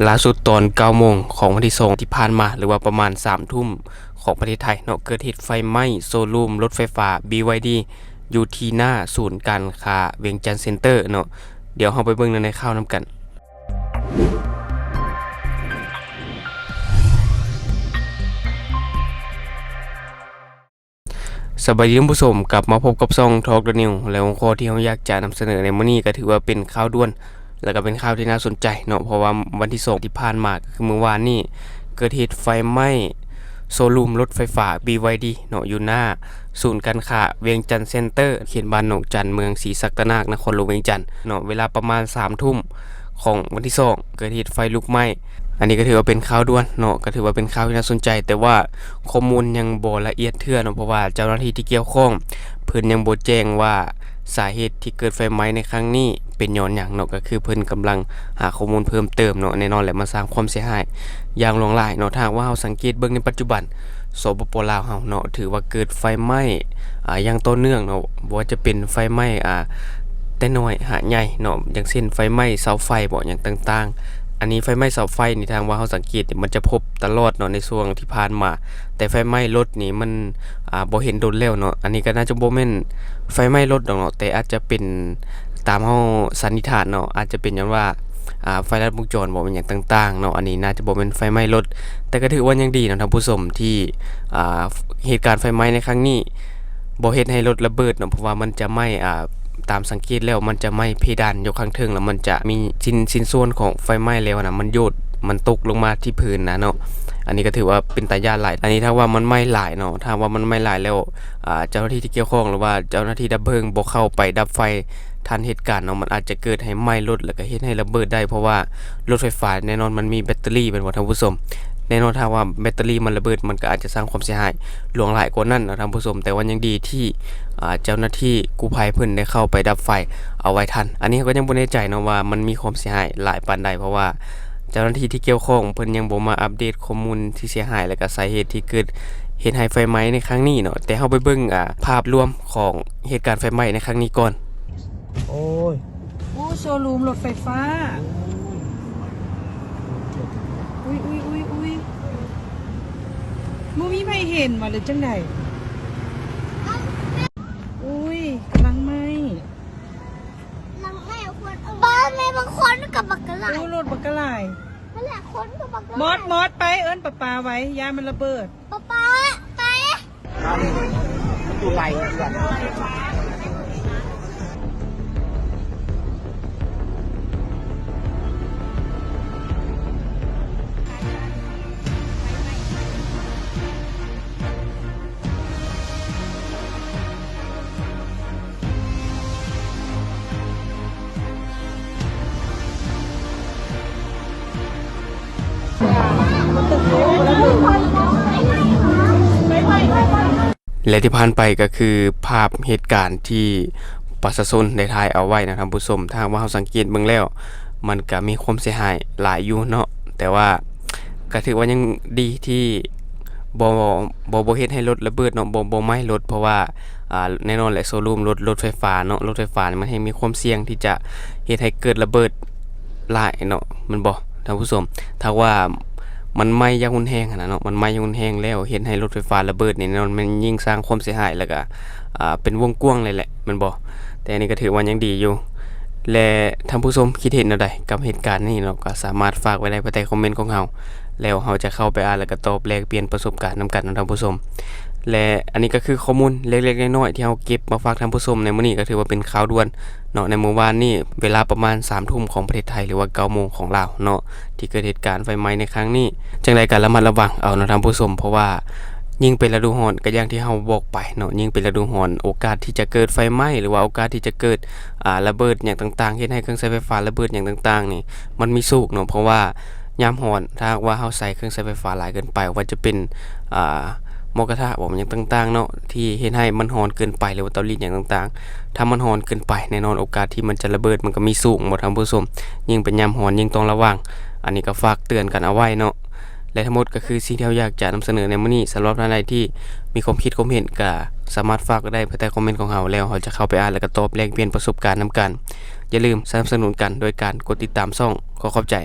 ล่าสุดตอน9โมงของวันที่2ที่ผ่านมาหรือว่าประมาณ3ทุ่มของประเทศไทยเนาะเกิดเหตุไฟไหม้โซลูมรถไฟฟ้า BYD อยู่ที่หน้าศูนย์การค้าเวียงจันทร์เซ็นเตอร์เนาะเดี๋ยวเราไปเบิ่งในข่าวนํกันสวัสดีท่านผู้ชมกลับมาพบกับช่อง Talk the New แล้วหัวข้อที่เราอยากจะนำเสนอในมื้อนี้ก็ถือว่าเป็นข่าวด่วนแล้วก็เป็นข่าวที่น่าสนใจเนาะเพราะว่าวันที่2ที่ผ่านมาคือเมื่อวานนี้เกิดเหตุไฟไหม้โซลูมรถไฟฟ้า BYD เนาะอยู่หน้าศูนย์การค้าเวียงจันทร์เซ็นเตอร์เขตบ้านหนองจันเมืองศรีศักนาคนครหลวงเวียงจันทร์เนาะเวลาประมาณ3ทุ่มของวันที่2เกิดเหตุไฟลุกไหม้อันนี้ก็ถือว่าเป็นข่าวด่วนเนาะก็ถือว่าเป็นข่าวที่น่าสนใจแต่ว่าข้อมูลยังบ่ละเอียดเทื่อเนาะเพราะว่าเจ้าหน้าที่ที่เกี่ยวข้องเพิ่นยังบ่แจ้งว่าสาเหตุที่เกิดไฟไหม้ในครั้งนี้เป็นย้อนหยังเนาะก็คือเพิ่นกำลังหาข้อมูลเพิ่มเติมเนาะแน่นอนแหละมาสร้างความเสียหายอย่างหลวงหลายเนาะถ้าว่าเฮาสังเกตเบิ่งในปัจจุบันสปป.ลาวเฮาเนาะถือว่าเกิดไฟไหม้อย่างต่อเนื่องเนาะบ่ว่าจะเป็นไฟไหม้แต่น้อยหาใหญ่เนาะอย่างเช่นไฟไหม้เสาไฟบ่อย่างต่างๆอันนี้ไฟไหม้เสาไฟนี่ทางว่าเฮาสังเกตมันจะพบตลอดเนาะในช่วงที่ผ่านมาแต่ไฟไหม้รถนี่มันบ่เห็นโดนแล้วเนาะอันนี้ก็น่าจะบ่แม่นไฟไหม้รถดอกเนาะแต่อาจจะเป็นตามเฮาสันนิษฐานเนาะอาจจะเป็นหยังว่าไฟลัดวงจรบ่เป็นหยังต่างๆเนาะอันนี้น่าจะบ่แม่นไฟไหม้รถแต่ก็ถือว่ายังดีเนาะท่านผู้ชมที่เหตุการณ์ไฟไหม้ในครั้งนี้บ่เฮ็ดให้รถระเบิดเนาะเพราะว่ามันจะไหม้ตามสังเกตแล้วมันจะไหม้เพดานอยู่ข้างเทิงแล้วมันจะมีชิ้นส่วนของไฟไหม้แล้วนะมันโยดมันตกลงมาที่พื้นนะเนาะอันนี้ก็ถือว่าเป็นตาย่านหลายอันนี้ถ้าว่ามันไหม้หลายเนาะถ้าว่ามันไหม้หลายแล้วเจ้าหน้าที่ที่เกี่ยวข้องหรือว่าเจ้าหน้าที่ดับเพลิงบ่เข้าไปดับไฟทันเหตุการณ์เนาะมันอาจจะเกิดให้ไหม้รถแล้วก็เฮ็ดให้ระเบิดได้เพราะว่ารถไฟฟ้าแน่นอนมันมีแบตเตอรี่เป็นบ่ท่านผู้ชมแน่นอนถ้าว่าแบตเตอรี่มันระเบิดมันก็อาจจะสร้างความเสียหายหลวงหลายกว่านั้นนะท่านผู้ชมแต่ว่ายังดีที่เจ้าหน้าที่กู้ภัยเพิ่นได้เข้าไปดับไฟเอาไว้ทันอันนี้ก็ยังบ่แน่ใจเนาะว่ามันมีความเสียหายหลายปานใดเพราะว่าเจ้าหน้าที่ที่เกี่ยวข้องเพิ่นยังบ่มาอัปเดตข้อมูลที่เสียหายและก็สาเหตุที่เกิดเหตุไฟไหม้ในครั้งนี้เนาะแต่เฮาไปเบิ่งภาพรวมของเหตุการณ์ไฟไหม้ในครั้งนี้ก่อนโอ้ยโอ้โชว์รูมรถไฟฟ้าอุ้ยมูมีใครเห็นมาหรือจังไดอุ้ยกำลังไหมบ้านแม่บางคนกับบักกะไหลโอ้รถบักกะไหลนั่นแหละคนกับบักกะไหลมอดไปเอิ้นป้าไว้ยามันระเบิดป้าไปดูไหลก่อนและที่ผ่านไปก็คือภาพเหตุการณ์ที่ประชาชนได้ถ่ายเอาไว้นะท่านผู้ชมถ้าว่าเราสังเกตเบิ่งแล้วมันก็มีความเสียหายหลายอยู่เนาะแต่ว่าก็ถือว่ายังดีที่บ่เฮ็ดให้รถระเบิดเนาะบ่ไหม้รถเพราะว่าแน่นอนแหละโชว์รูมรถไฟฟ้าเนาะรถไฟฟ้ามันให้มีความเสี่ยงที่จะเฮ็ดให้เกิดระเบิดหลายเนาะมันบ่ท่านผู้ชมถ้าว่ามันไหม้อย่างรุนแรงขนาดเนาะมันไหม้อย่างรุนแรงแล้วเฮ็ดให้รถไฟฟ้าระเบิดนี่แน่นอนมันยิ่งสร้างความเสียหายแล้วก็เป็นวงกว้างเลยแหละมันบ่แต่อันนี้ก็ถือว่ายังดีอยู่และท่านผู้ชมคิดเห็นแนวใดกับเหตุการณ์นี้เนาะก็สามารถฝากไว้ในใต้คอมเมนต์ของเราแล้วเราจะเข้าไปอ่านแล้วก็ตอบแลกเปลี่ยนประสบการณ์นำกันนะท่านผู้ชมและอันนี้ก็คือข้อมูลเล็กๆน้อยๆที่เราเก็บมาฝากท่านผู้ชมในมื้อนี้ก็ถือว่าเป็นข่าวด่วนเนาะในเมื่อวานนี้เวลาประมาณ3ทุ่มของประเทศไทยหรือว่า9โมงของลาวเนาะที่เกิดเหตุการณ์ไฟไหม้ในครั้งนี้จังได๋ก็ระมัดระวังเอานะท่านผู้ชมเพราะว่ายิ่งเป็นฤดูร้อนก็อย่างที่เราบอกไปเนาะยิ่งเป็นฤดูร้อนโอกาสที่จะเกิดไฟไหม้หรือว่าโอกาสที่จะเกิดระเบิดอย่างต่างๆเฮ็ดให้เครื่องใช้ไฟฟ้าระเบิดอย่างต่างๆนี่มันมีสูงเนาะเพราะว่ายามร้อนถ้าว่าเราใส่เครื่องใช้ไฟฟ้าหลายเกินไปว่าจะเป็นหม้อกระทะบ่อย่างต่างๆเนาะที่เฮ็ดให้มันร้อนเกินไปหรือว่าเตารีดอย่างต่างๆถ้ามันร้อนเกินไปแน่นอนโอกาสที่มันจะระเบิดมันก็มีสูงหมดท่านผู้ชมยิ่งเป็นยามร้อนยิ่งต้องระวังอันนี้ก็ฝากเตือนกันเอาไว้เนาะและทั้งหมดก็คือสิ่งที่เราอยากจะนำเสนอในมื้อนี้สำหรับท่านใดที่มีความคิดความเห็นก็สามารถฝากไว้ได้ภายใต้คอมเมนต์ของเราแล้วเราจะเข้าไปอ่านแล้วก็ตอบแลกเปลี่ยนประสบการณ์นำกันอย่าลืมสนับสนุนกันโดยการกดติดตามช่องขอขอบใจ